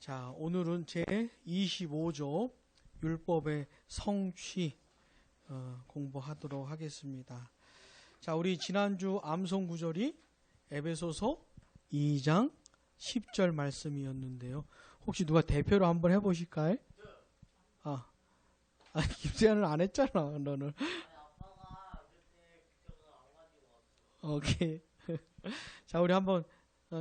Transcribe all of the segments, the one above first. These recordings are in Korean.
자, 오늘은 제 25조 율법의 성취 공부하도록 하겠습니다. 자, 우리 지난주 암송 구절이 에베소서 2장 10절 말씀이었는데요. 혹시 누가 대표로 한번 해보실까요? 김세현은 안 했잖아, 너는. 오케이. 자, 우리 한번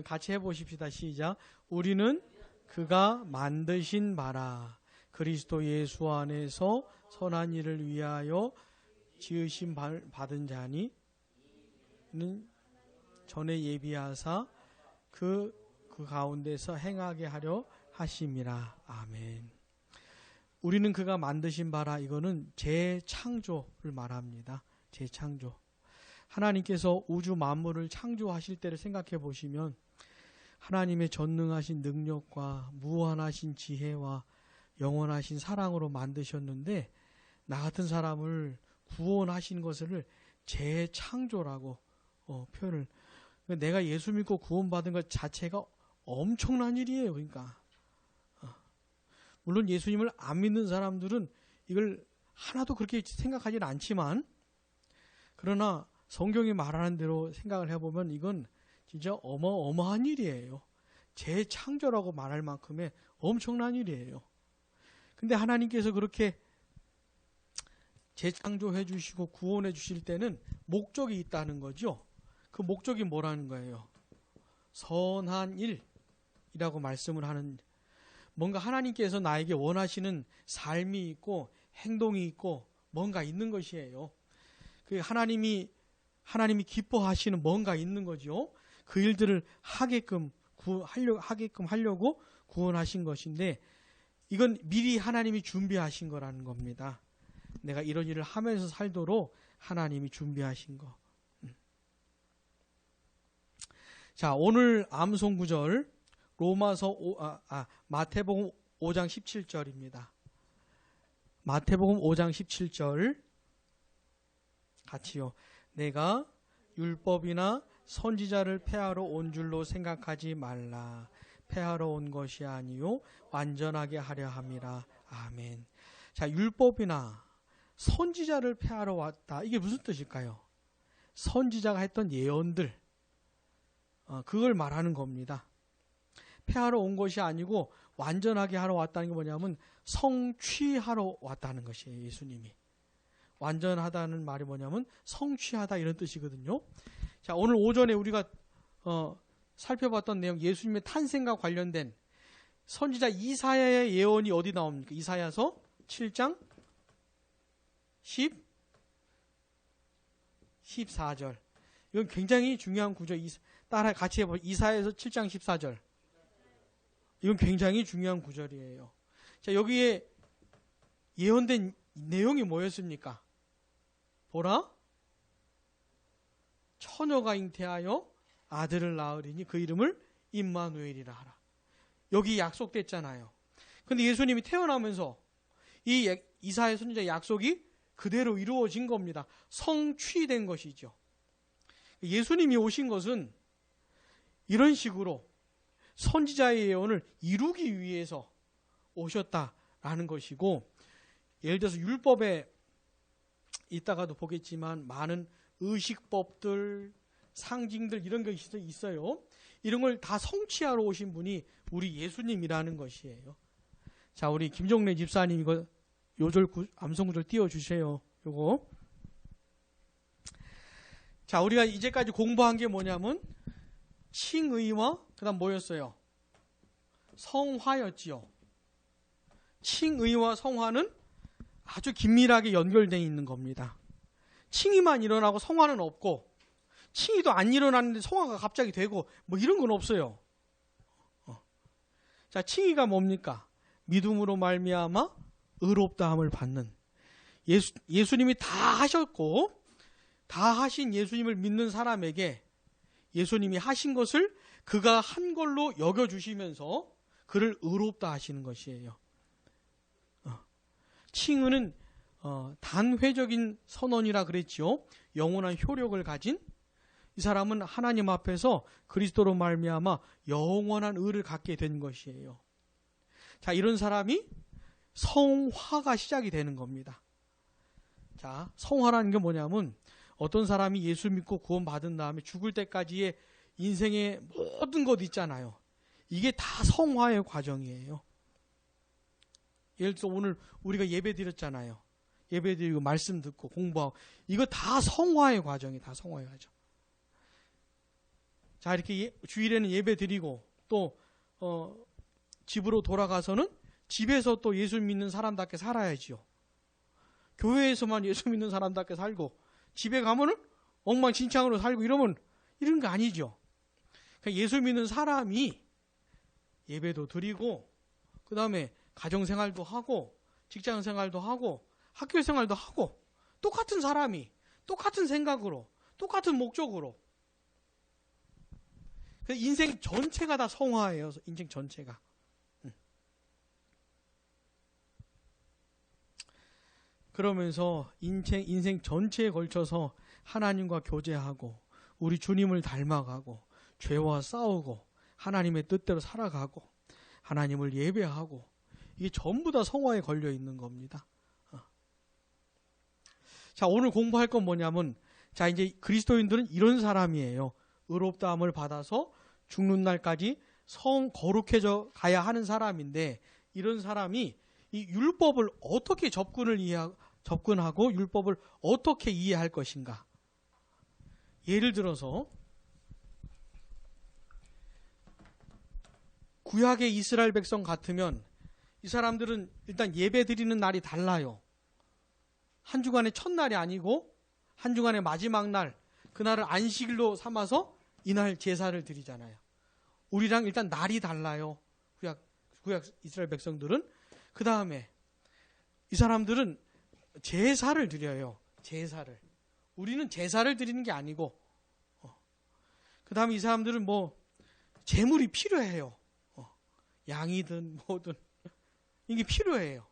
같이 해보십시다. 시작. 우리는 그가 만드신 바라 그리스도 예수 안에서 선한 일을 위하여 지으심 받은 자니 전에 예비하사 그 가운데서 행하게 하려 하심이라. 아멘. 우리는 그가 만드신 바라, 이거는 재창조를 말합니다. 재창조. 하나님께서 우주 만물을 창조하실 때를 생각해 보시면 하나님의 전능하신 능력과 무한하신 지혜와 영원하신 사랑으로 만드셨는데, 나 같은 사람을 구원하신 것을 재창조라고 표현을. 내가 예수 믿고 구원받은 것 자체가 엄청난 일이에요. 그러니까 물론 예수님을 안 믿는 사람들은 이걸 하나도 그렇게 생각하지는 않지만, 그러나 성경이 말하는 대로 생각을 해보면 이건 진짜 어마어마한 일이에요. 재창조라고 말할 만큼의 엄청난 일이에요. 근데 하나님께서 그렇게 재창조해 주시고 구원해 주실 때는 목적이 있다는 거죠. 그 목적이 뭐라는 거예요? 선한 일이라고 말씀을 하는, 뭔가 하나님께서 나에게 원하시는 삶이 있고 행동이 있고 뭔가 있는 것이에요. 그 하나님이 기뻐하시는 뭔가 있는 거죠. 그 일들을 하게끔 하려고 구원하신 것인데, 이건 미리 하나님이 준비하신 거라는 겁니다. 내가 이런 일을 하면서 살도록 하나님이 준비하신 거. 자, 오늘 암송 구절 마태복음 5장 17절입니다. 마태복음 5장 17절 같이요. 내가 율법이나 선지자를 폐하러 온 줄로 생각하지 말라. 폐하러 온 것이 아니요 완전하게 하려 함이라. 아멘. 자, 율법이나 선지자를 폐하러 왔다. 이게 무슨 뜻일까요? 선지자가 했던 예언들, 그걸 말하는 겁니다. 폐하러 온 것이 아니고 완전하게 하러 왔다는 게 뭐냐면 성취하러 왔다는 것이에요. 예수님이. 완전하다는 말이 뭐냐면 성취하다, 이런 뜻이거든요. 자, 오늘 오전에 우리가 살펴봤던 내용, 예수님의 탄생과 관련된 선지자 이사야의 예언이 어디 나옵니까? 이사야서 7장 14절. 이건 굉장히 중요한 구조. 따라 같이 해보세요. 이사야서 7장 14절. 이건 굉장히 중요한 구절이에요. 자, 여기에 예언된 내용이 뭐였습니까? 보라, 처녀가 잉태하여 아들을 낳으리니 그 이름을 임마누엘이라 하라. 여기 약속됐잖아요. 근데 예수님이 태어나면서 이 이사야 선지자 약속이 그대로 이루어진 겁니다. 성취된 것이죠. 예수님이 오신 것은 이런 식으로 선지자의 예언을 이루기 위해서 오셨다라는 것이고, 예를 들어서 율법에 이따가도 보겠지만 많은 의식법들, 상징들, 이런 것이 있어요. 이런 걸 다 성취하러 오신 분이 우리 예수님이라는 것이에요. 자, 우리 김종래 집사님 이거 요절 암송구절 띄워주세요. 요거. 자, 우리가 이제까지 공부한 게 뭐냐면 칭의와 그다음 뭐였어요? 성화였지요. 칭의와 성화는 아주 긴밀하게 연결되어 있는 겁니다. 칭의만 일어나고 성화는 없고, 칭의도 안 일어났는데 성화가 갑자기 되고 뭐 이런 건 없어요. 자, 칭의가 뭡니까? 믿음으로 말미암아 의롭다함을 받는, 예수님이 다 하셨고 다 하신 예수님을 믿는 사람에게 예수님이 하신 것을 그가 한 걸로 여겨주시면서 그를 의롭다 하시는 것이에요. 칭의는 단회적인 선언이라 그랬지요. 영원한 효력을 가진, 이 사람은 하나님 앞에서 그리스도로 말미암아 영원한 의를 갖게 된 것이에요. 자, 이런 사람이 성화가 시작이 되는 겁니다. 자, 성화라는 게 뭐냐면 어떤 사람이 예수 믿고 구원받은 다음에 죽을 때까지의 인생의 모든 것 있잖아요. 이게 다 성화의 과정이에요. 예를 들어 오늘 우리가 예배 드렸잖아요. 예배 드리고 말씀 듣고 공부하고 이거 다 성화의 과정이 다 성화의 과정. 자, 이렇게 주일에는 예배 드리고 또 집으로 돌아가서는 집에서 또 예수 믿는 사람답게 살아야지요. 교회에서만 예수 믿는 사람답게 살고 집에 가면은 엉망진창으로 살고 이러면 이런 거 아니죠. 그러니까 예수 믿는 사람이 예배도 드리고 그 다음에 가정생활도 하고 직장생활도 하고 학교생활도 하고 똑같은 사람이 똑같은 생각으로 똑같은 목적으로 인생 전체가 다 성화예요. 인생 전체가. 그러면서 인생 전체에 걸쳐서 하나님과 교제하고 우리 주님을 닮아가고 죄와 싸우고 하나님의 뜻대로 살아가고 하나님을 예배하고 이게 전부 다 성화에 걸려 있는 겁니다. 자, 오늘 공부할 건 뭐냐면 자, 이제 그리스도인들은 이런 사람이에요. 의롭다함을 받아서 죽는 날까지 거룩해져 가야 하는 사람인데 이런 사람이 이 율법을 어떻게 접근하고 율법을 어떻게 이해할 것인가. 예를 들어서 구약의 이스라엘 백성 같으면 이 사람들은 일단 예배 드리는 날이 달라요. 한 주간의 첫날이 아니고 한 주간의 마지막 날, 그날을 안식일로 삼아서 이날 제사를 드리잖아요. 우리랑 일단 날이 달라요. 구약 이스라엘 백성들은. 그 다음에 이 사람들은 제사를 드려요. 제사를. 우리는 제사를 드리는 게 아니고 그 다음에 이 사람들은 뭐 재물이 필요해요. 양이든 뭐든 이게 필요해요.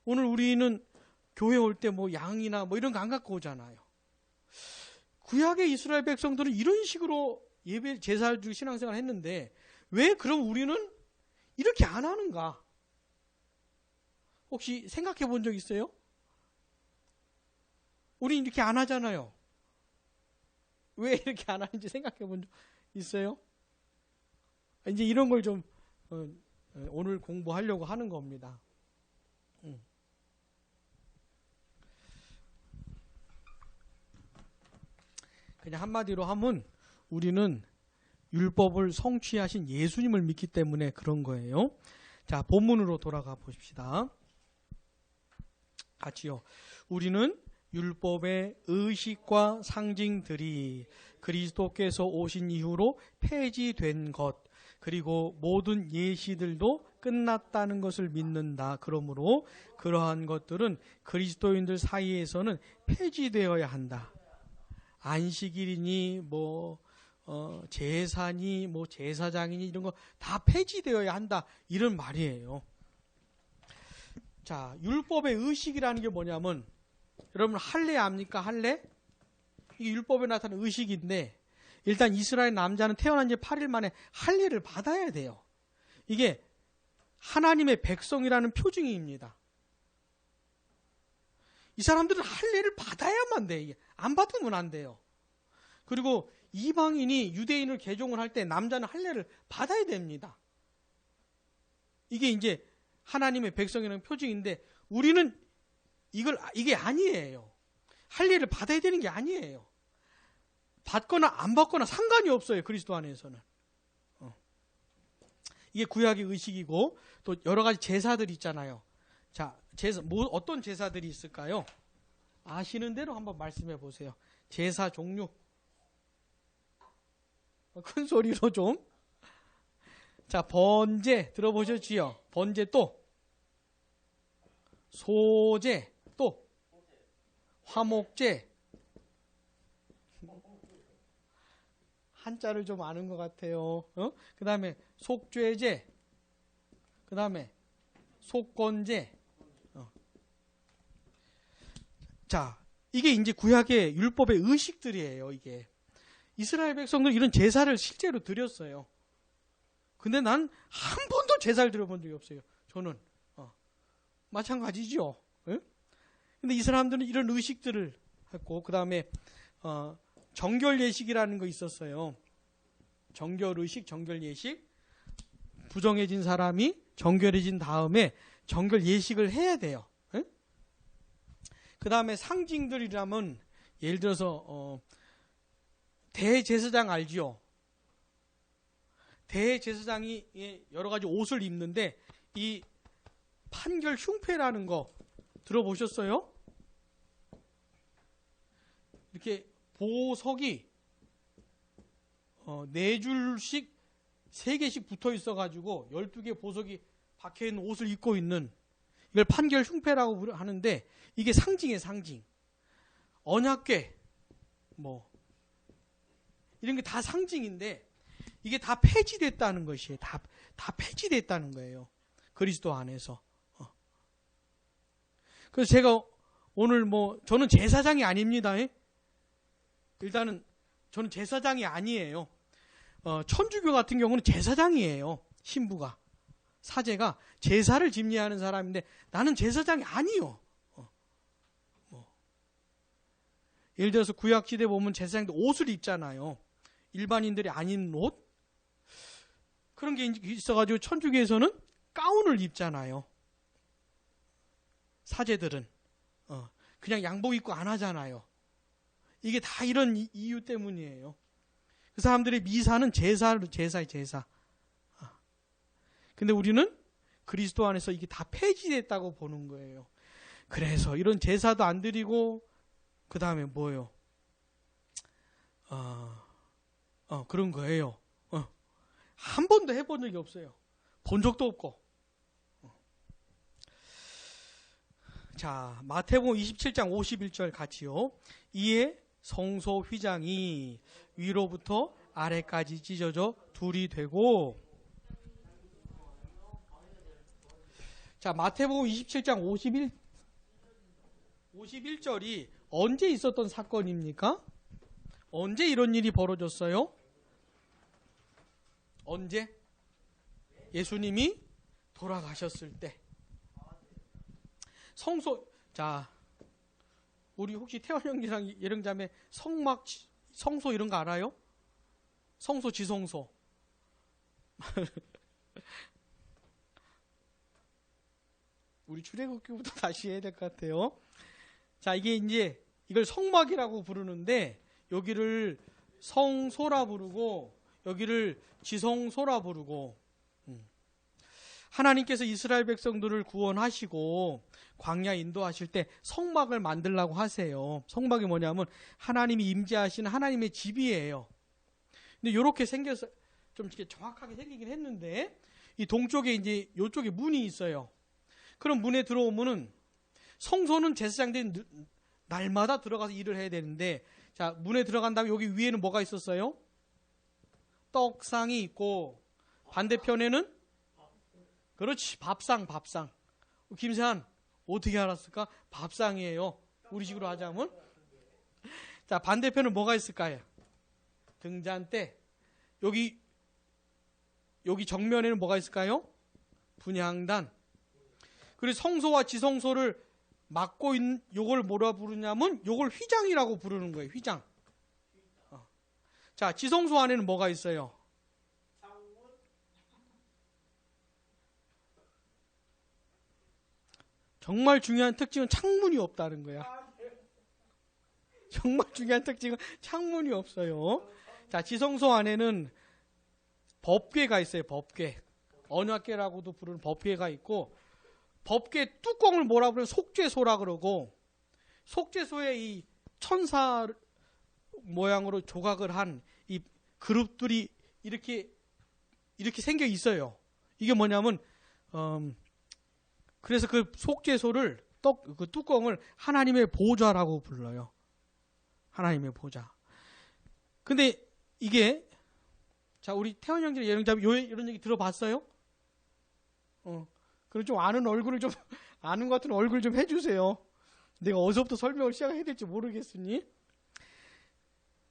오늘 우리는 교회 올 때 뭐 양이나 뭐 이런 거 안 갖고 오잖아요. 구약의 이스라엘 백성들은 이런 식으로 예배 제사를 주고 신앙생활을 했는데 왜 그럼 우리는 이렇게 안 하는가? 혹시 생각해 본 적 있어요? 우린 이렇게 안 하잖아요. 왜 이렇게 안 하는지 생각해 본 적 있어요? 이제 이런 걸 좀 오늘 공부하려고 하는 겁니다. 그냥 한마디로 하면 우리는 율법을 성취하신 예수님을 믿기 때문에 그런 거예요. 자, 본문으로 돌아가 보십시다. 같이요. 우리는 율법의 의식과 상징들이 그리스도께서 오신 이후로 폐지된 것, 그리고 모든 예시들도 끝났다는 것을 믿는다. 그러므로 그러한 것들은 그리스도인들 사이에서는 폐지되어야 한다. 안식일이니 제사니 제사장이니 이런 거 다 폐지되어야 한다. 이런 말이에요. 자, 율법의 의식이라는 게 뭐냐면 여러분 할례 압니까? 할례? 이게 율법에 나타나는 의식인데 일단 이스라엘 남자는 태어난 지 8일 만에 할례를 받아야 돼요. 이게 하나님의 백성이라는 표징입니다. 이 사람들은 할례를 받아야만 돼. 안 받으면 안 돼요. 그리고 이방인이 유대인을 개종을 할 때 남자는 할례를 받아야 됩니다. 이게 이제 하나님의 백성이라는 표징인데 우리는 이게 아니에요. 할례를 받아야 되는 게 아니에요. 받거나 안 받거나 상관이 없어요. 그리스도 안에서는. 이게 구약의 의식이고 또 여러 가지 제사들이 있잖아요. 자, 어떤 제사들이 있을까요? 아시는 대로 한번 말씀해 보세요. 제사 종류. 큰 소리로 좀. 자, 번제 들어보셨지요? 번제 또 소제 또 화목제. 한자를 좀 아는 것 같아요. 그 다음에 속죄제, 그 다음에 속건제. 자, 이게 이제 구약의 율법의 의식들이에요. 이게 이스라엘 백성들 이런 제사를 실제로 드렸어요. 근데 난 한 번도 제사를 드려본 적이 없어요. 저는. 마찬가지죠. 예? 근데 이 사람들은 이런 의식들을 했고, 그 다음에 정결 예식이라는 거 있었어요. 정결 의식, 정결 예식. 부정해진 사람이 정결해진 다음에 정결 예식을 해야 돼요. 예? 그 다음에 상징들이라면 예를 들어서 대제사장 알지요? 대제사장이 여러 가지 옷을 입는데 이 판결 흉패라는 거 들어보셨어요? 이렇게 보석이 4줄씩 3개씩 붙어 있어가지고 12개 보석이 박혀있는 옷을 입고 있는, 이걸 판결 흉패라고 하는데, 이게 상징이에요. 상징. 언약궤 뭐 이런 게 다 상징인데 이게 다 폐지됐다는 것이에요. 다 폐지됐다는 거예요. 그리스도 안에서. 그래서 제가 오늘 저는 제사장이 아닙니다. 일단은 저는 제사장이 아니에요. 천주교 같은 경우는 제사장이에요. 신부가, 사제가 제사를 집례하는 사람인데 나는 제사장이 아니요. 예를 들어서 구약시대 보면 제사장들 옷을 입잖아요. 일반인들이 안 입는 옷. 그런 게 있어가지고 천주교에서는 가운을 입잖아요. 사제들은 그냥 양복 입고 안 하잖아요. 이게 다 이런 이유 때문이에요. 그 사람들의 미사는 제사예요. 제사. 근데 우리는 그리스도 안에서 이게 다 폐지됐다고 보는 거예요. 그래서 이런 제사도 안 드리고, 그 다음에 뭐예요? 그런 거예요. 한 번도 해본 적이 없어요. 본 적도 없고. 자, 마태복음 27장 51절 같이요. 이에 성소 휘장이 위로부터 아래까지 찢어져 둘이 되고. 자, 마태복음 27장 51절이 언제 있었던 사건입니까? 언제 이런 일이 벌어졌어요? 언제? 예수님이 돌아가셨을 때. 성소, 자, 우리 혹시 태원 형제랑 예령자매 성막, 성소 이런 거 알아요? 성소, 지성소. 우리 출애굽기부터 다시 해야 될 것 같아요. 자, 이게 이제 이걸 성막이라고 부르는데 여기를 성소라 부르고 여기를 지성소라 부르고, 하나님께서 이스라엘 백성들을 구원하시고 광야 인도하실 때 성막을 만들라고 하세요. 성막이 뭐냐면 하나님이 임재하시는 하나님의 집이에요. 근데 이렇게 생겨서 좀 이렇게 정확하게 생기긴 했는데, 이 동쪽에 이제 이쪽에 문이 있어요. 그럼 문에 들어오면은 성소는 제사장들이 날마다 들어가서 일을 해야 되는데, 자, 문에 들어간 다음에 여기 위에는 뭐가 있었어요? 떡상이 있고, 반대편에는 그렇지, 밥상. 김세한 어떻게 알았을까? 밥상이에요. 우리 식으로 하자면. 자, 반대편은 뭐가 있을까요? 등잔대. 여기 정면에는 뭐가 있을까요? 분향단. 그리고 성소와 지성소를 막고 있는 요걸 뭐라 부르냐면 요걸 휘장이라고 부르는 거예요. 휘장. 자, 지성소 안에는 뭐가 있어요? 정말 중요한 특징은 창문이 없다는 거야. 정말 중요한 특징은 창문이 없어요. 자, 지성소 안에는 법궤가 있어요. 법궤. 언약궤라고도 부르는 법궤가 있고, 법궤 뚜껑을 뭐라 부르면 속죄소라 그러고, 속죄소에 이 천사 모양으로 조각을 한 이 그룹들이 이렇게 생겨 있어요. 이게 뭐냐면 그래서 그 속죄소를 그 뚜껑을 하나님의 보좌라고 불러요. 하나님의 보좌. 근데 이게, 자, 우리 태원 형제 예령자매 이런 얘기 들어봤어요? 그럼 좀 아는 것 같은 얼굴 좀 해주세요. 내가 어디서부터 설명을 시작해야 될지 모르겠으니.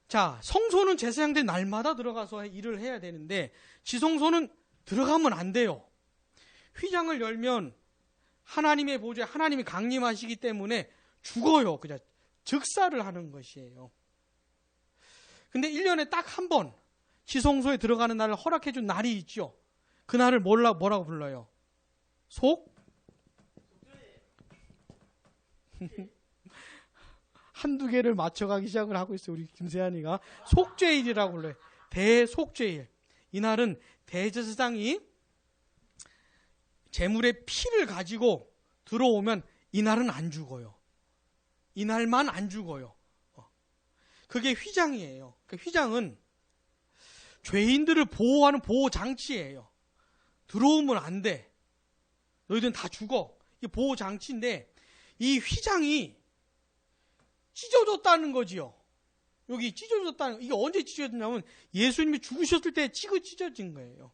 자, 성소는 제사장들이 날마다 들어가서 일을 해야 되는데, 지성소는 들어가면 안 돼요. 휘장을 열면 하나님의 보좌에 하나님이 강림하시기 때문에 죽어요. 그냥 즉사를 하는 것이에요. 근데 1년에 딱 한 번 지성소에 들어가는 날을 허락해 준 날이 있죠. 그 날을 뭐라고 불러요? 한두 개를 맞춰가기 시작을 하고 있어요. 우리 김세한이가. 속죄일이라고 불러요. 대속죄일. 이날은 대제사장이 제물의 피를 가지고 들어오면 이날은 안 죽어요. 이날만 안 죽어요. 그게 휘장이에요. 그 휘장은 죄인들을 보호하는 보호장치예요. 들어오면 안 돼. 너희들은 다 죽어. 이게 보호장치인데 이 휘장이 찢어졌다는 거지요. 여기 찢어졌다는, 이게 언제 찢어졌냐면 예수님이 죽으셨을 때 찢어진 거예요.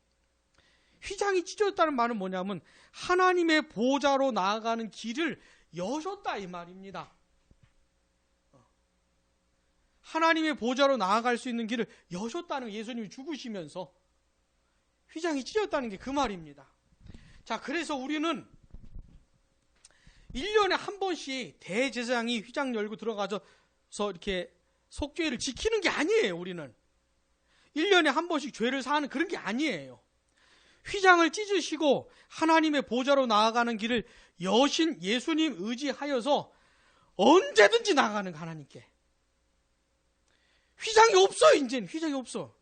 휘장이 찢어졌다는 말은 뭐냐면 하나님의 보좌로 나아가는 길을 여셨다 이 말입니다. 하나님의 보좌로 나아갈 수 있는 길을 여셨다는, 예수님이 죽으시면서 휘장이 찢어졌다는 게 그 말입니다. 자, 그래서 우리는 1년에 한 번씩 대제사장이 휘장 열고 들어가서 이렇게 속죄를 지키는 게 아니에요. 우리는 1년에 한 번씩 죄를 사하는 그런 게 아니에요. 휘장을 찢으시고 하나님의 보좌로 나아가는 길을 여신 예수님 의지하여서 언제든지 나아가는 하나님께. 휘장이 없어요. 이제는 휘장이 없어.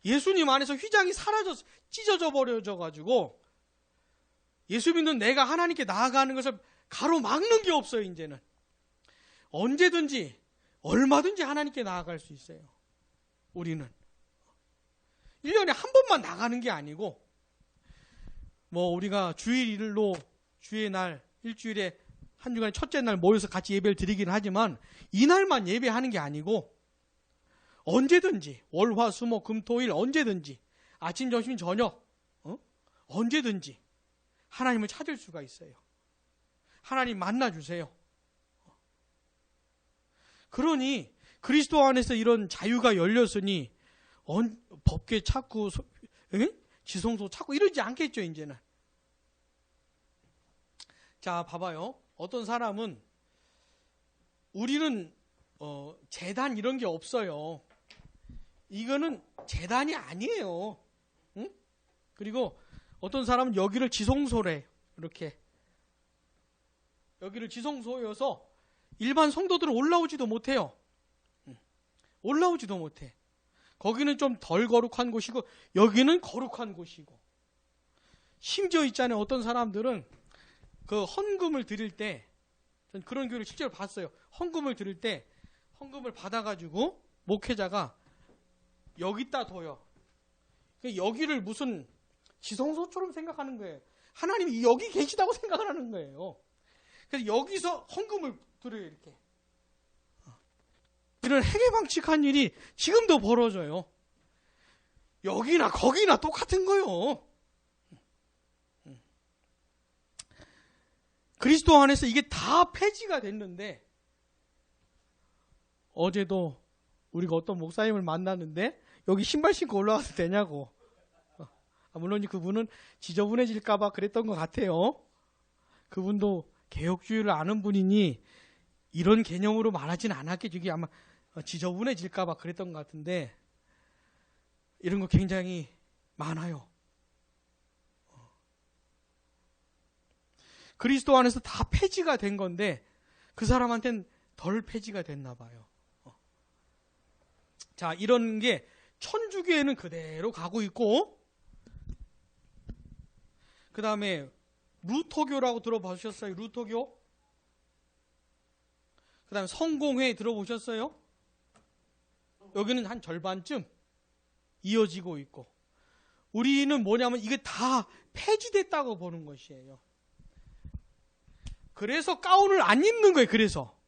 예수님 안에서 휘장이 사라져서 찢어져 버려져 가지고 예수 믿는 내가 하나님께 나아가는 것을 가로막는 게 없어요. 이제는 언제든지 얼마든지 하나님께 나아갈 수 있어요. 우리는 1년에 한 번만 나가는 게 아니고, 우리가 주일로 주의 날 일주일에 한 주간에 첫째 날 모여서 같이 예배를 드리긴 하지만 이날만 예배하는 게 아니고 언제든지 월, 화, 수, 목, 금, 토, 일 언제든지 아침, 점심, 저녁 언제든지 하나님을 찾을 수가 있어요. 하나님 만나주세요. 그러니 그리스도 안에서 이런 자유가 열렸으니 법궤 찾고 지성소 찾고 이러지 않겠죠. 이제는. 자, 봐봐요. 어떤 사람은 우리는 제단 이런 게 없어요. 이거는 제단이 아니에요. 응? 그리고 어떤 사람은 여기를 지성소래. 이렇게 여기를 지성소여서 일반 성도들은 올라오지도 못해요. 올라오지도 못해. 거기는 좀 덜 거룩한 곳이고 여기는 거룩한 곳이고. 심지어 있잖아요. 어떤 사람들은 그 헌금을 드릴 때, 전 그런 교회를 실제로 봤어요. 헌금을 드릴 때 헌금을 받아가지고 목회자가 여기다 둬요. 여기를 무슨 지성소처럼 생각하는 거예요. 하나님이 여기 계시다고 생각을 하는 거예요. 그래서 여기서 헌금을 드려요. 이렇게. 이런 해괴방칙한 일이 지금도 벌어져요. 여기나 거기나 똑같은 거예요. 그리스도 안에서 이게 다 폐지가 됐는데, 어제도 우리가 어떤 목사님을 만났는데 여기 신발 신고 올라가도 되냐고. 물론 그분은 지저분해질까봐 그랬던 것 같아요. 그분도 개혁주의를 아는 분이니 이런 개념으로 말하진 않았겠죠. 이게 아마 지저분해질까봐 그랬던 것 같은데, 이런 거 굉장히 많아요. 그리스도 안에서 다 폐지가 된 건데 그 사람한테는 덜 폐지가 됐나 봐요. 자, 이런 게 천주교에는 그대로 가고 있고, 그 다음에 루터교라고 들어보셨어요? 루터교? 그 다음에 성공회 들어보셨어요? 여기는 한 절반쯤 이어지고 있고, 우리는 뭐냐면 이게 다 폐지됐다고 보는 것이에요. 그래서 가운을 안 입는 거예요. 그래서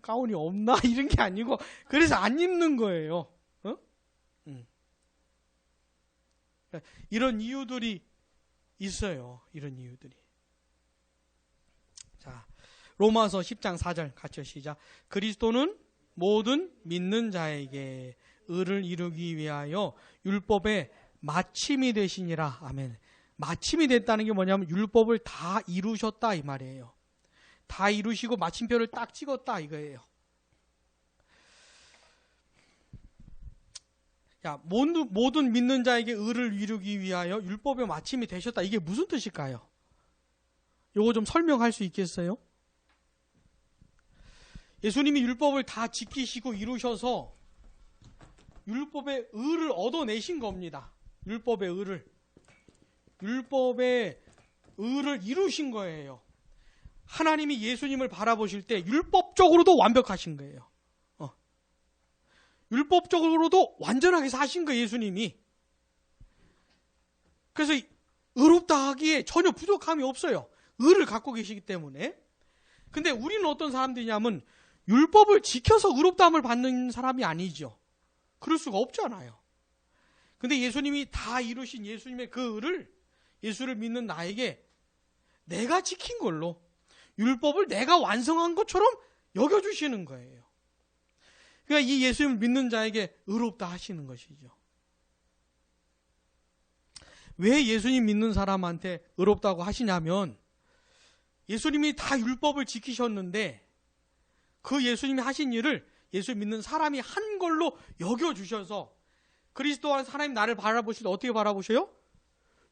가운이 없나 이런 게 아니고 그래서 안 입는 거예요. 이런 이유들이 있어요. 이런 이유들이. 자, 로마서 10장 4절 같이 시작. 그리스도는 모든 믿는 자에게 의를 이루기 위하여 율법의 마침이 되시니라. 아멘. 마침이 됐다는 게 뭐냐면 율법을 다 이루셨다 이 말이에요. 다 이루시고 마침표를 딱 찍었다 이거예요. 야, 모든 믿는 자에게 의를 이루기 위하여 율법의 마침이 되셨다. 이게 무슨 뜻일까요? 요거 좀 설명할 수 있겠어요? 예수님이 율법을 다 지키시고 이루셔서 율법의 의를 얻어내신 겁니다. 율법의 의를. 율법의 의를 이루신 거예요. 하나님이 예수님을 바라보실 때 율법적으로도 완벽하신 거예요. 율법적으로도 완전하게 사신 거예요, 예수님이. 그래서 의롭다 하기에 전혀 부족함이 없어요. 의를 갖고 계시기 때문에. 근데 우리는 어떤 사람들이냐면 율법을 지켜서 의롭다함을 받는 사람이 아니죠. 그럴 수가 없잖아요. 근데 예수님이 다 이루신 예수님의 그 의를 예수를 믿는 나에게 내가 지킨 걸로 율법을 내가 완성한 것처럼 여겨주시는 거예요. 그러니까 이 예수님을 믿는 자에게 의롭다 하시는 것이죠. 왜 예수님 믿는 사람한테 의롭다고 하시냐면 예수님이 다 율법을 지키셨는데 그 예수님이 하신 일을 예수 믿는 사람이 한 걸로 여겨주셔서 그리스도 안에서 하나님 나를 바라보실 때 어떻게 바라보셔요?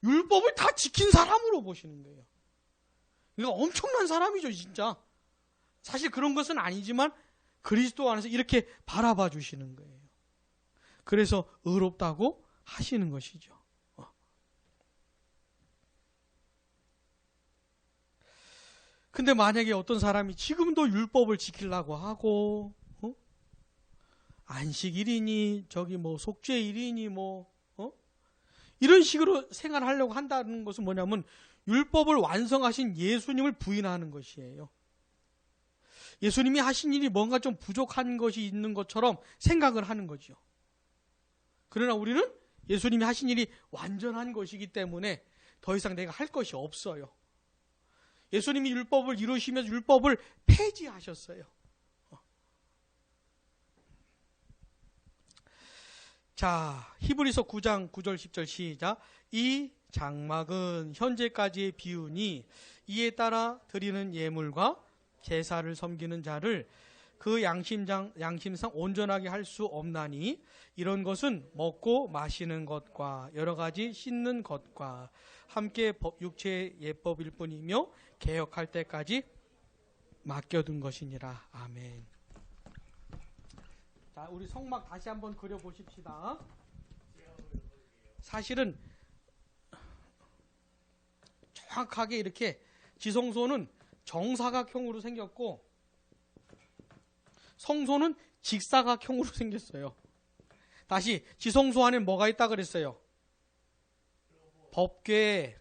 율법을 다 지킨 사람으로 보시는 거예요. 그러니까 엄청난 사람이죠, 진짜. 사실 그런 것은 아니지만 그리스도 안에서 이렇게 바라봐 주시는 거예요. 그래서 의롭다고 하시는 것이죠. 근데 만약에 어떤 사람이 지금도 율법을 지키려고 하고, 안식일이니, 속죄일이니, 이런 식으로 생활하려고 한다는 것은 뭐냐면, 율법을 완성하신 예수님을 부인하는 것이에요. 예수님이 하신 일이 뭔가 좀 부족한 것이 있는 것처럼 생각을 하는 거죠. 그러나 우리는 예수님이 하신 일이 완전한 것이기 때문에 더 이상 내가 할 것이 없어요. 예수님이 율법을 이루시면서 율법을 폐지하셨어요. 자, 히브리서 9장 9절 10절 시작. 이 장막은 현재까지의 비유니 이에 따라 드리는 예물과 제사를 섬기는 자를 그 양심상 온전하게 할 수 없나니 이런 것은 먹고 마시는 것과 여러 가지 씻는 것과 함께 육체의 예법일 뿐이며 개혁할 때까지 맡겨둔 것이니라. 아멘. 자, 우리 성막 다시 한번 그려보십시다. 사실은 정확하게 이렇게 지성소는 정사각형으로 생겼고 성소는 직사각형으로 생겼어요. 다시 지성소 안에 뭐가 있다 그랬어요? 법궤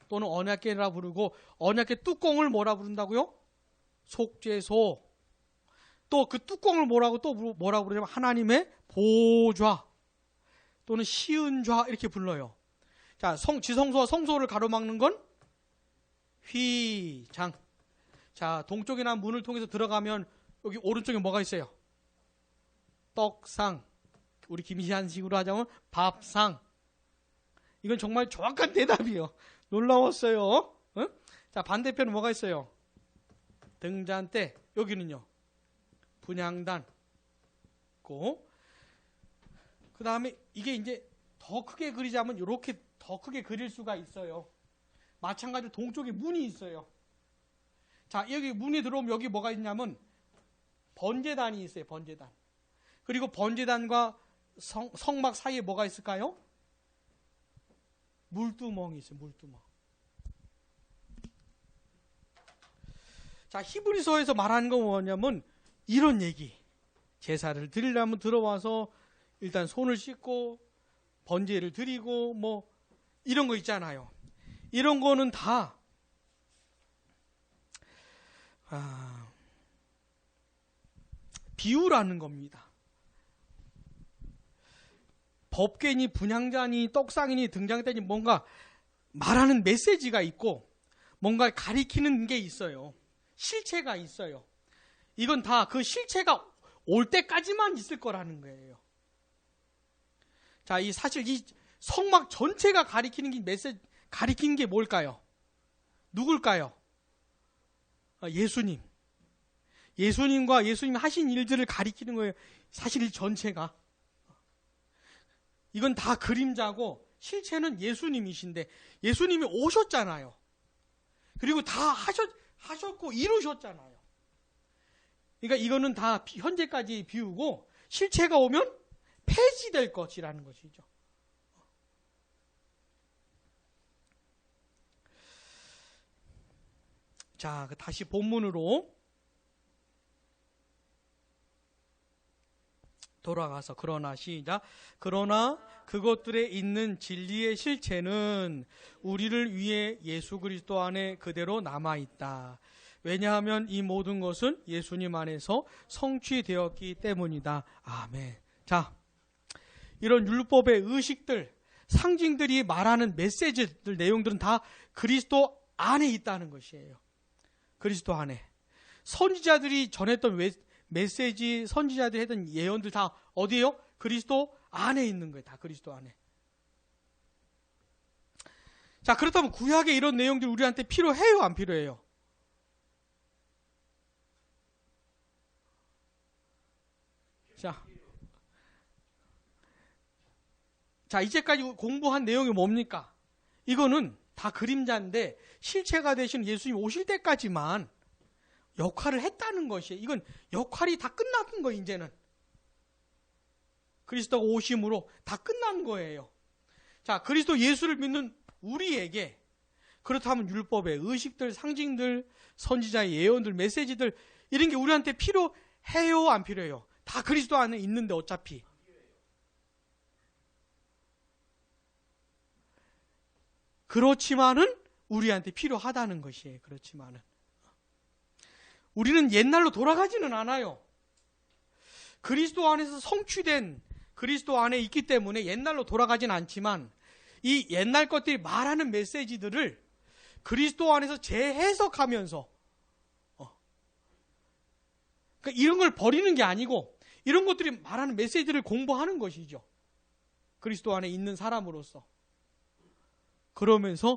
또는 언약궤라 부르고 언약궤 뚜껑을 뭐라 부른다고요? 속죄소. 또 그 뚜껑을 뭐라고 부르냐면 하나님의 보좌 또는 시은좌 이렇게 불러요. 자, 지성소와 성소를 가로막는 건 휘장. 자, 동쪽이나 문을 통해서 들어가면 여기 오른쪽에 뭐가 있어요? 떡상. 우리 김시한식으로 하자면 밥상. 이건 정말 정확한 대답이에요. 놀라웠어요. 응? 자, 반대편은 뭐가 있어요? 등잔대. 여기는요? 분향단. 그 다음에 이게 이제 더 크게 그리자면 이렇게 더 크게 그릴 수가 있어요. 마찬가지로 동쪽에 문이 있어요. 자, 여기 문이 들어오면 여기 뭐가 있냐면 번제단이 있어요. 번제단. 그리고 번제단과 성막 사이에 뭐가 있을까요? 물두멍이 있어요. 물두멍. 자, 히브리서에서 말하는 건 뭐냐면 이런 얘기. 제사를 드리려면 들어와서 일단 손을 씻고 번제를 드리고 이런 거 있잖아요. 이런 거는 다 비유라는 겁니다. 법궤니 분향자니 떡상이니 등장대니 뭔가 말하는 메시지가 있고 뭔가 가리키는 게 있어요. 실체가 있어요. 이건 다 그 실체가 올 때까지만 있을 거라는 거예요. 자, 사실 이 성막 전체가 가리키는 게 뭘까요? 누굴까요? 예수님. 예수님과 예수님 하신 일들을 가리키는 거예요. 사실 이 전체가. 이건 다 그림자고 실체는 예수님이신데 예수님이 오셨잖아요. 그리고 다 하셨고 이루셨잖아요. 그러니까 이거는 다 현재까지 비우고 실체가 오면 폐지될 것이라는 것이죠. 자, 다시 본문으로 돌아가서 그러나 시작. 그러나 그것들에 있는 진리의 실체는 우리를 위해 예수 그리스도 안에 그대로 남아있다. 왜냐하면 이 모든 것은 예수님 안에서 성취되었기 때문이다. 아멘. 자, 이런 율법의 의식들, 상징들이 말하는 메시지들, 내용들은 다 그리스도 안에 있다는 것이에요. 그리스도 안에. 선지자들이 전했던 메시지, 선지자들이 했던 예언들 다 어디에요? 그리스도 안에 있는 거예요. 다 그리스도 안에. 자, 그렇다면 구약의 이런 내용들이 우리한테 필요해요? 안 필요해요? 자, 이제까지 공부한 내용이 뭡니까? 이거는 다 그림자인데 실체가 되신 예수님 오실 때까지만 역할을 했다는 것이에요. 이건 역할이 다 끝난 거예요, 이제는. 그리스도가 오심으로 다 끝난 거예요. 자, 그리스도 예수를 믿는 우리에게 그렇다면 율법의 의식들, 상징들, 선지자의 예언들, 메시지들 이런 게 우리한테 필요해요, 안 필요해요? 다 그리스도 안에 있는데 어차피. 그렇지만은 우리한테 필요하다는 것이에요. 그렇지만은 우리는 옛날로 돌아가지는 않아요. 그리스도 안에서 성취된 그리스도 안에 있기 때문에 옛날로 돌아가진 않지만 이 옛날 것들이 말하는 메시지들을 그리스도 안에서 재해석하면서 그러니까 이런 걸 버리는 게 아니고 이런 것들이 말하는 메시지를 공부하는 것이죠. 그리스도 안에 있는 사람으로서. 그러면서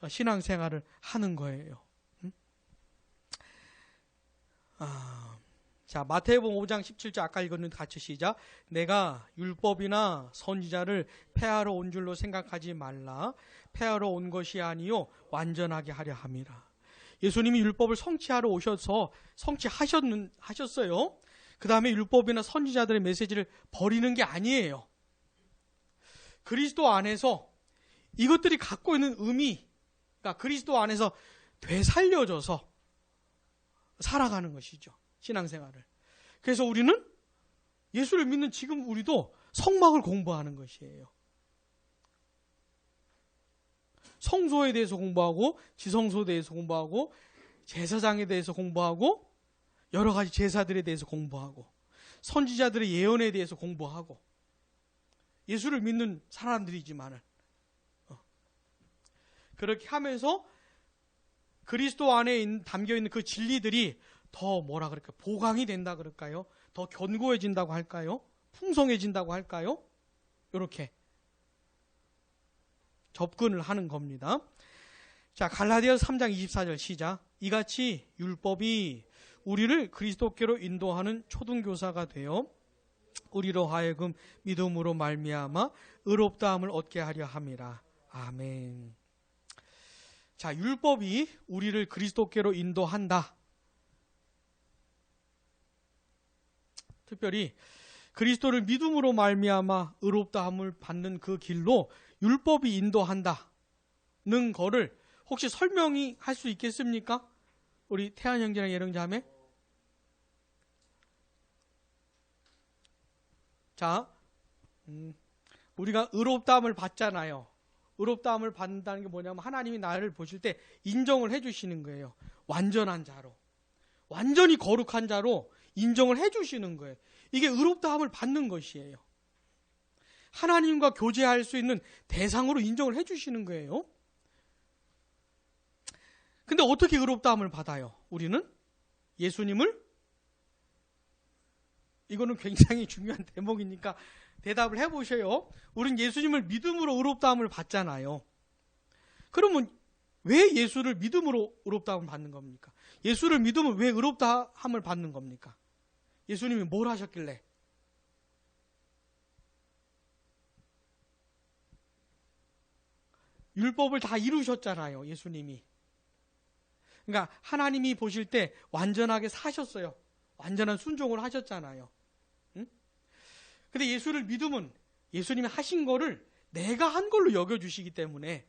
신앙생활을 하는 거예요. 자, 마태복음 5장 17절 아까 읽었는데 같이 시작. 내가 율법이나 선지자를 폐하러 온 줄로 생각하지 말라. 폐하러 온 것이 아니요 완전하게 하려 함이라. 예수님이 율법을 성취하러 오셔서 성취하셨어요. 그 다음에 율법이나 선지자들의 메시지를 버리는 게 아니에요. 그리스도 안에서 이것들이 갖고 있는 의미, 그러니까 그리스도 안에서 되살려져서 살아가는 것이죠. 신앙생활을. 그래서 우리는 예수를 믿는 지금 우리도 성막을 공부하는 것이에요. 성소에 대해서 공부하고 지성소에 대해서 공부하고 제사장에 대해서 공부하고 여러 가지 제사들에 대해서 공부하고 선지자들의 예언에 대해서 공부하고 예수를 믿는 사람들이지만은 그렇게 하면서 그리스도 안에 담겨있는 그 진리들이 더 뭐라 그럴까요? 보강이 된다 그럴까요? 더 견고해진다고 할까요? 풍성해진다고 할까요? 이렇게 접근을 하는 겁니다. 자, 갈라디아서 3장 24절 시작. 이같이 율법이 우리를 그리스도께로 인도하는 초등교사가 되어 우리로 하여금 믿음으로 말미암아 의롭다함을 얻게 하려 함이라. 아멘. 자, 율법이 우리를 그리스도께로 인도한다. 특별히 그리스도를 믿음으로 말미암아 의롭다함을 받는 그 길로 율법이 인도한다는 거를 혹시 설명이 할 수 있겠습니까? 우리 태안 형제랑 예령 자매. 자, 우리가 의롭다함을 받잖아요. 의롭다함을 받는다는 게 뭐냐면 하나님이 나를 보실 때 인정을 해주시는 거예요. 완전한 자로, 완전히 거룩한 자로 인정을 해주시는 거예요. 이게 의롭다함을 받는 것이에요. 하나님과 교제할 수 있는 대상으로 인정을 해주시는 거예요. 근데 어떻게 의롭다함을 받아요? 우리는 예수님을 이거는 굉장히 중요한 대목이니까 대답을 해보셔요. 우린 예수님을 믿음으로 의롭다함을 받잖아요. 그러면 왜 예수를 믿음으로 의롭다함을 받는 겁니까? 예수를 믿으면 왜 의롭다함을 받는 겁니까? 예수님이 뭘 하셨길래? 율법을 다 이루셨잖아요, 예수님이. 그러니까 하나님이 보실 때 완전하게 사셨어요. 완전한 순종을 하셨잖아요. 응? 근데 예수를 믿으면 예수님이 하신 거를 내가 한 걸로 여겨주시기 때문에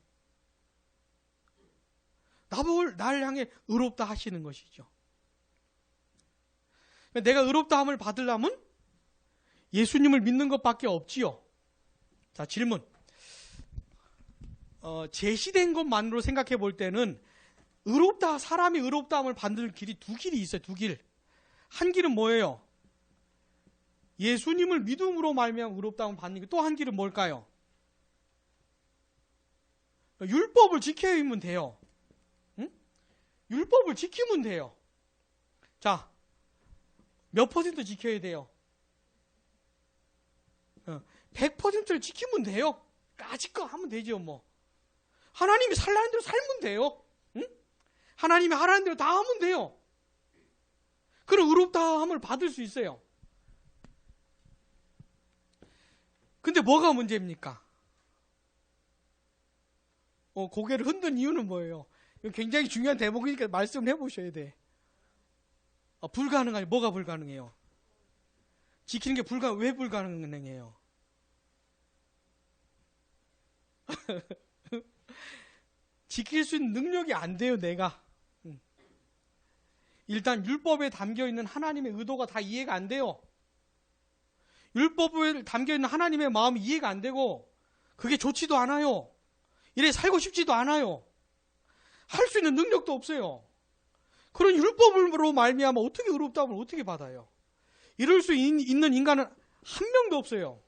나를 향해 의롭다 하시는 것이죠. 내가 의롭다함을 받으려면 예수님을 믿는 것밖에 없지요. 자, 질문. 제시된 것만으로 생각해 볼 때는 사람이 의롭다함을 받는 길이 두 길이 있어요. 두 길. 한 길은 뭐예요? 예수님을 믿음으로 말미암아 의롭다함을 받는 길. 또 한 길은 뭘까요? 율법을 지키면 돼요. 응? 율법을 지키면 돼요. 자, 몇 퍼센트 지켜야 돼요? 100%를 지키면 돼요. 까짓거 하면 되죠, 뭐. 하나님이 살라는 대로 살면 돼요. 응? 하나님이 하라는 대로 다 하면 돼요. 그럼 의롭다함을 받을 수 있어요. 근데 뭐가 문제입니까? 고개를 흔든 이유는 뭐예요? 굉장히 중요한 대목이니까 말씀을 해보셔야 돼. 불가능하니 뭐가 불가능해요? 지키는 게 왜 불가능해요? 지킬 수 있는 능력이 안 돼요, 내가. 일단 율법에 담겨있는 하나님의 의도가 다 이해가 안 돼요. 율법에 담겨있는 하나님의 마음이 이해가 안 되고 그게 좋지도 않아요. 이래 살고 싶지도 않아요. 할 수 있는 능력도 없어요. 그런 율법으로 말미암아 어떻게 의롭다함을 어떻게 받아요? 이럴 수 있는 인간은 한 명도 없어요.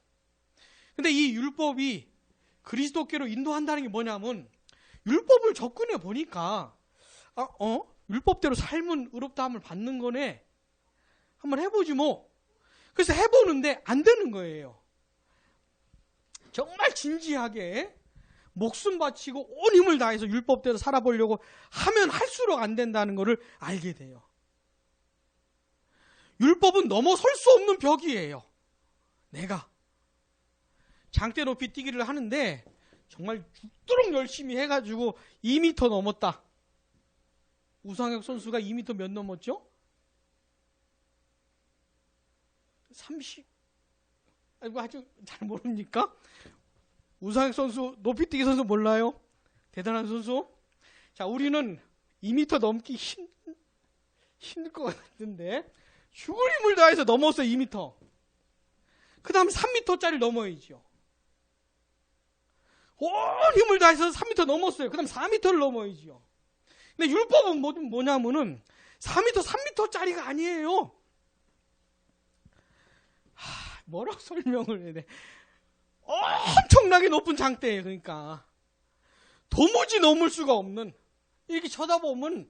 근데 이 율법이 그리스도께로 인도한다는 게 뭐냐면 율법을 접근해 보니까 율법대로 삶은 의롭다함을 받는 거네. 한번 해보지 뭐. 그래서 해보는데 안 되는 거예요. 정말 진지하게 목숨 바치고 온 힘을 다해서 율법대로 살아보려고 하면 할수록 안 된다는 것을 알게 돼요. 율법은 넘어설 수 없는 벽이에요. 내가 장대 높이 뛰기를 하는데 정말 죽도록 열심히 해가지고 2m 넘었다. 우상혁 선수가 2m 몇 넘었죠? 30? 아이고, 아주 잘 모릅니까? 우상혁 선수, 높이뛰기 선수 몰라요? 대단한 선수? 자, 우리는 2m 넘기 힘들 것 같은데 죽을 힘을 다해서 넘었어요. 2m. 그 다음 3m짜리 넘어야죠. 온 힘을 다해서 3m 넘었어요. 그 다음 4m를 넘어야죠. 근데 율법은 뭐냐면은 3m짜리가 아니에요. 뭐라고 설명을 해야 돼? 엄청나게 높은 장대예요. 그러니까 도무지 넘을 수가 없는, 이렇게 쳐다보면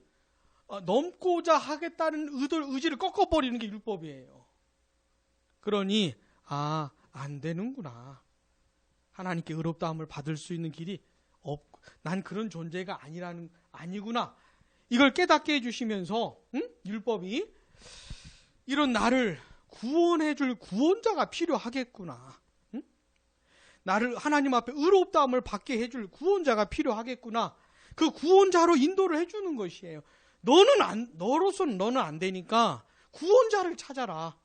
넘고자 하겠다는 의지를 꺾어버리는 게 율법이에요. 그러니 안 되는구나. 하나님께 의롭다함을 받을 수 있는 길이 난 그런 존재가 아니구나. 이걸 깨닫게 해주시면서 율법이 이런 나를 구원해줄 구원자가 필요하겠구나. 나를 하나님 앞에 의롭다함을 받게 해줄 구원자가 필요하겠구나. 그 구원자로 인도를 해주는 것이에요. 너로서는 너는 안 되니까 구원자를 찾아라.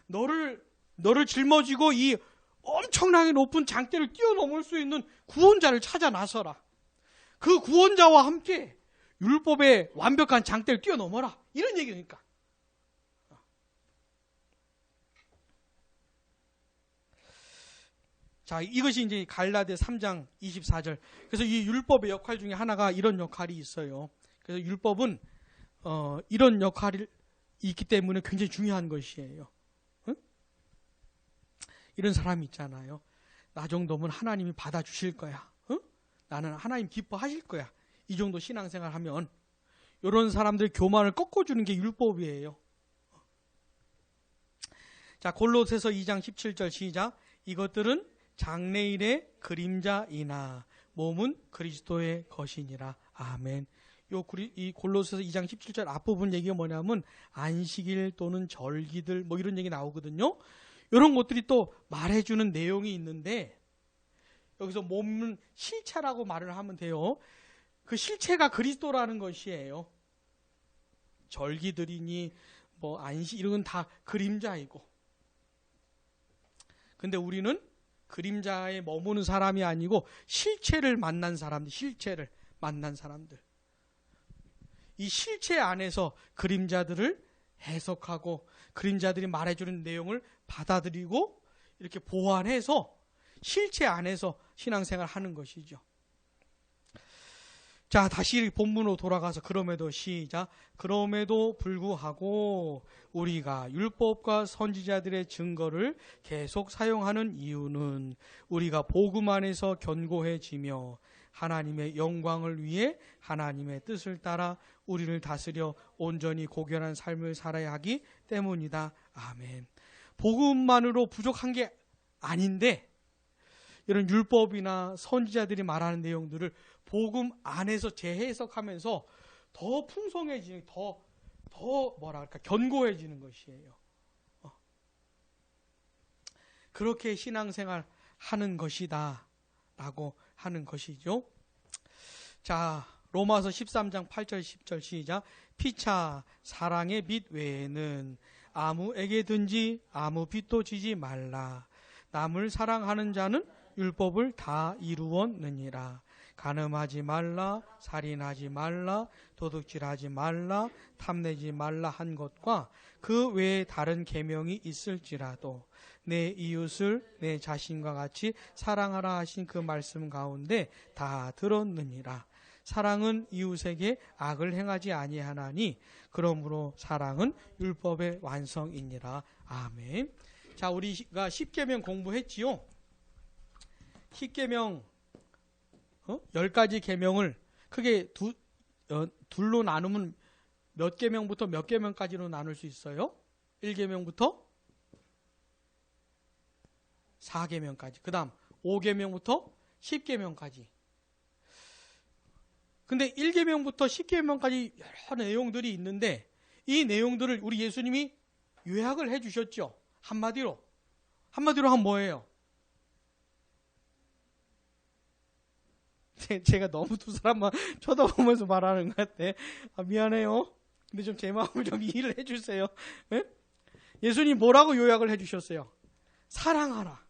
너를 짊어지고 이 엄청나게 높은 장대를 뛰어넘을 수 있는 구원자를 찾아 나서라. 그 구원자와 함께 율법의 완벽한 장대를 뛰어넘어라. 이런 얘기니까. 자, 이것이 이제 갈라디아 3장 24절. 그래서 이 율법의 역할 중에 하나가 이런 역할이 있어요. 그래서 율법은 이런 역할이 있기 때문에 굉장히 중요한 것이에요. 응? 이런 사람이 있잖아요. 나 정도면 하나님이 받아주실 거야. 응? 나는 하나님 기뻐하실 거야. 이 정도 신앙생활 하면 이런 사람들 교만을 꺾어주는 게 율법이에요. 자, 골로새서 2장 17절 시작. 이것들은 장래일의 그림자이나 몸은 그리스도의 것이니라. 아멘. 이 골로새서 2장 17절 앞부분 얘기가 뭐냐면 안식일 또는 절기들 뭐 이런 얘기 나오거든요. 이런 것들이 또 말해주는 내용이 있는데 여기서 몸은 실체라고 말을 하면 돼요. 그 실체가 그리스도라는 것이에요. 절기들이니 뭐 안식 이런 건 다 그림자이고. 근데 우리는 그림자에 머무는 사람이 아니고 실체를 만난 사람들, 실체를 만난 사람들. 이 실체 안에서 그림자들을 해석하고 그림자들이 말해주는 내용을 받아들이고 이렇게 보완해서 실체 안에서 신앙생활을 하는 것이죠. 자, 다시 본문으로 돌아가서 그럼에도 시작. 그럼에도 불구하고 우리가 율법과 선지자들의 증거를 계속 사용하는 이유는 우리가 복음 안에서 견고해지며 하나님의 영광을 위해 하나님의 뜻을 따라 우리를 다스려 온전히 고결한 삶을 살아야 하기 때문이다. 아멘. 복음만으로 부족한 게 아닌데 이런 율법이나 선지자들이 말하는 내용들을 복음 안에서 재해석하면서 더 풍성해지는, 더 뭐랄까 견고해지는 것이에요. 그렇게 신앙생활 하는 것이다 라고 하는 것이죠. 자, 로마서 13장 8절 10절 시작. 피차 사랑의 빛 외에는 아무에게든지 아무 빚도 지지 말라. 남을 사랑하는 자는 율법을 다 이루었느니라. 간음하지 말라, 살인하지 말라, 도둑질하지 말라, 탐내지 말라 한 것과 그 외에 다른 계명이 있을지라도 내 이웃을 내 자신과 같이 사랑하라 하신 그 말씀 가운데 다 들었느니라. 사랑은 이웃에게 악을 행하지 아니하나니 그러므로 사랑은 율법의 완성이니라. 아멘. 자, 우리가 십계명 공부했지요. 십계명 10가지 계명을 크게 둘로 나누면 몇 계명부터 몇 계명까지로 나눌 수 있어요? 1계명부터 4계명까지. 그 다음 5계명부터 10계명까지. 근데 1계명부터 10계명까지 여러 내용들이 있는데 이 내용들을 우리 예수님이 요약을 해 주셨죠. 한마디로 하면 뭐예요? 제가 너무 두 사람만 쳐다보면서 말하는 것 같아. 미안해요. 근데 좀 제 마음을 좀 이해를 해주세요. 네? 예수님 뭐라고 요약을 해주셨어요? 사랑하라.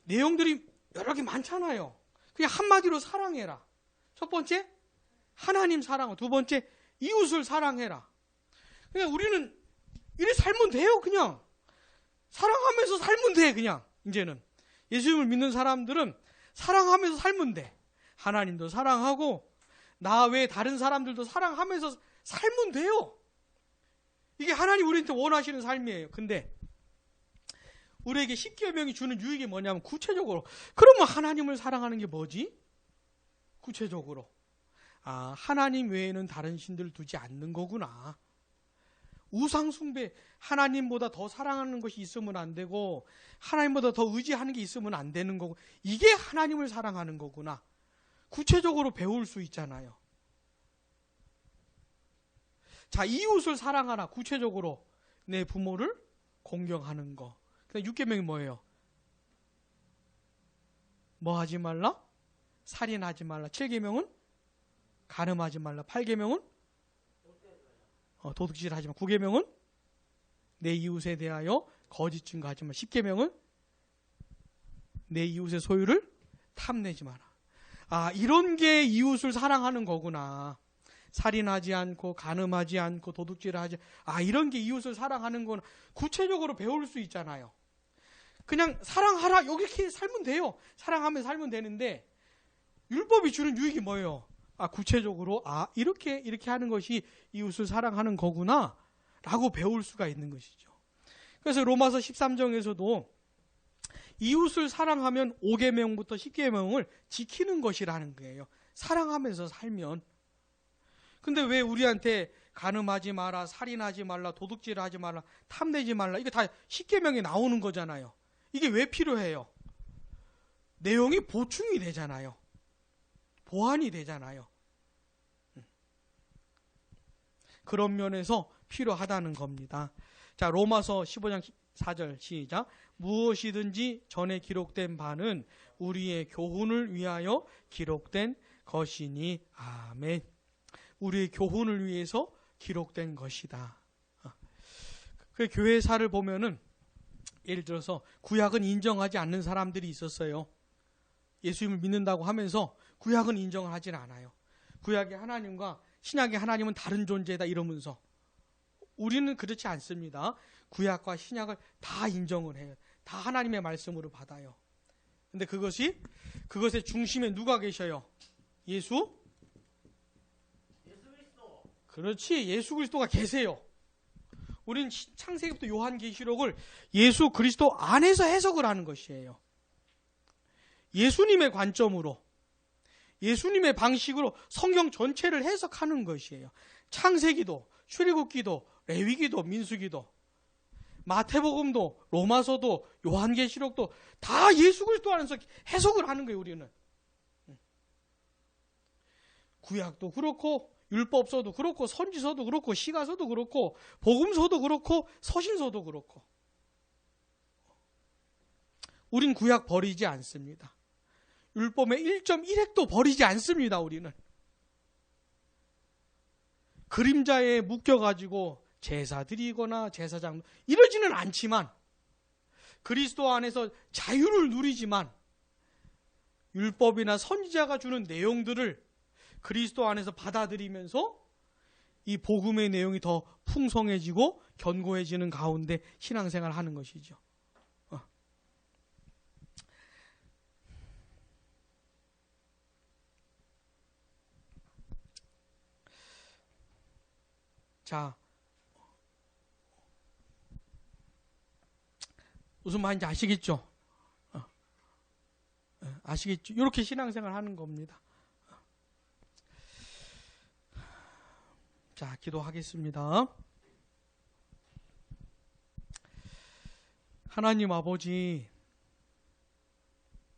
내용들이 여러 개 많잖아요. 그냥 한마디로 사랑해라. 첫 번째, 하나님 사랑하고, 두 번째, 이웃을 사랑해라. 그냥 우리는 이래 살면 돼요, 그냥. 사랑하면서 살면 돼, 그냥. 이제는. 예수님을 믿는 사람들은 사랑하면서 살면 돼. 하나님도 사랑하고, 나 외에 다른 사람들도 사랑하면서 살면 돼요. 이게 하나님 우리한테 원하시는 삶이에요. 근데, 우리에게 십계명이 주는 유익이 뭐냐면 구체적으로 그러면 하나님을 사랑하는 게 뭐지? 구체적으로 하나님 외에는 다른 신들을 두지 않는 거구나. 우상숭배, 하나님보다 더 사랑하는 것이 있으면 안 되고 하나님보다 더 의지하는 게 있으면 안 되는 거고 이게 하나님을 사랑하는 거구나. 구체적으로 배울 수 있잖아요. 자, 이웃을 사랑하라. 구체적으로 내 부모를 공경하는 거. 6계명이 뭐예요? 뭐 하지 말라? 살인하지 말라. 7계명은 간음하지 말라. 8계명은 도둑질하지 말라. 9계명은 내 이웃에 대하여 거짓 증거하지 말라. 10계명은 내 이웃의 소유를 탐내지 마라. 이런 게 이웃을 사랑하는 거구나. 살인하지 않고 간음하지 않고 도둑질하지 이런 게 이웃을 사랑하는 건 구체적으로 배울 수 있잖아요. 그냥 사랑하라 이렇게 살면 돼요. 사랑하면 살면 되는데 율법이 주는 유익이 뭐예요? 구체적으로 이렇게 하는 것이 이웃을 사랑하는 거구나 라고 배울 수가 있는 것이죠. 그래서 로마서 13장에서도 이웃을 사랑하면 5계명부터 10계명을 지키는 것이라는 거예요. 사랑하면서 살면. 근데 왜 우리한테 간음하지 마라, 살인하지 말라, 도둑질하지 말라, 탐내지 말라. 이게 다 십계명에 나오는 거잖아요. 이게 왜 필요해요? 내용이 보충이 되잖아요. 보완이 되잖아요. 그런 면에서 필요하다는 겁니다. 자, 로마서 15장 4절 시작. 무엇이든지 전에 기록된 바는 우리의 교훈을 위하여 기록된 것이니. 아멘. 우리의 교훈을 위해서 기록된 것이다. 그 교회사를 보면은 예를 들어서 구약은 인정하지 않는 사람들이 있었어요. 예수님을 믿는다고 하면서 구약은 인정을 하진 않아요. 구약의 하나님과 신약의 하나님은 다른 존재다 이러면서. 우리는 그렇지 않습니다. 구약과 신약을 다 인정을 해요. 다 하나님의 말씀으로 받아요. 근데 그것의 중심에 누가 계셔요? 예수 그리스도. 그렇지, 예수 그리스도가 계세요. 우리는 창세기부터 요한계시록을 예수 그리스도 안에서 해석을 하는 것이에요. 예수님의 관점으로, 예수님의 방식으로 성경 전체를 해석하는 것이에요. 창세기도, 출애굽기도, 레위기도, 민수기도, 마태복음도, 로마서도, 요한계시록도 다 예수 그리스도 안에서 해석을 하는 거예요. 우리는 구약도 그렇고 율법서도 그렇고 선지서도 그렇고 시가서도 그렇고 복음서도 그렇고 서신서도 그렇고. 우린 구약 버리지 않습니다. 율법의 1.1획도 버리지 않습니다. 우리는 그림자에 묶여가지고 제사 드리거나 제사장 이러지는 않지만, 그리스도 안에서 자유를 누리지만 율법이나 선지자가 주는 내용들을 그리스도 안에서 받아들이면서 이 복음의 내용이 더 풍성해지고 견고해지는 가운데 신앙생활을 하는 것이죠. 자, 무슨 말인지 아시겠죠? 아시겠죠? 이렇게 신앙생활 하는 겁니다. 자, 기도하겠습니다. 하나님 아버지,